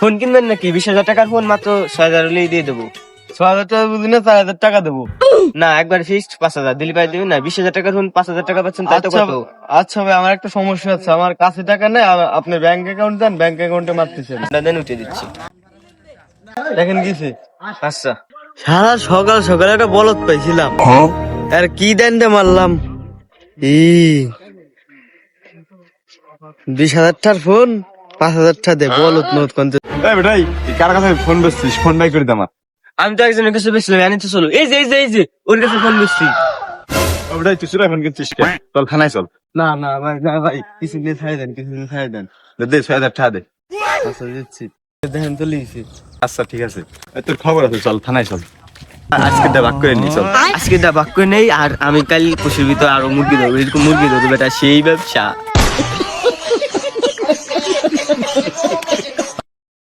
Phone কিনবেন নাকি? 20,000 টাকার ফোন মাত্র 6,000 হলেই দিয়ে দেবো। 6,000 টাকা বুঝি না, 4,000 টাকা দেবো। না, একবার ফিক্সড 5,000 দিলে পাই দিবেন না। 20,000 টাকার ফোন 5,000 টাকা পাচ্ছেন, তাই তো আচ্ছা কত? আচ্ছা ভাই, আমার একটা সমস্যা আছে, আমার কাছে টাকা নেই, আপনি ব্যাংক অ্যাকাউন্ট দেন, ব্যাংক অ্যাকাউন্টে মারতেছেন। দেন, উঠে দিচ্ছি। দেখেন গেছে। আচ্ছা, সারা সকাল সকাল একটা বলদ পাইছিলাম, আর কি দেন দে মারলাম। 20,000 টাকার ফোন 5,000 টাকা দে, বলদ নোট কোনতে। বেটাই, কার কাছে ফোন বেচছিস? ফোন বাই করে দে আমার। আমি তো একজনের কাছে বেশছিলাম, জানি তো। চলো, এই যে ওর কাছে ফোন বেশছি। বেটাই, তুই চুরা ফোন কিনছিস কে? চল থানায় চল। না না ভাই, না ভাই, কিছু নিয়ে ছাড়ে দেন, কিছু নিয়ে ছাড়ে দেন। দে 6,000 টাকা দে। আচ্ছা দিচ্ছি, দেখেন তো লিখছি। আচ্ছা ঠিক আছে, তোর খবর আছে, চল থানায় চল। আজকে দা ভাগ করে নি, চল। আজকে দা বাক্য নেই, আর আমি কাল পশুর ভিতর আরো মুরগি ধরবো। এরকম মুরগি ধরবো বেটা, সেই ব্যবসা।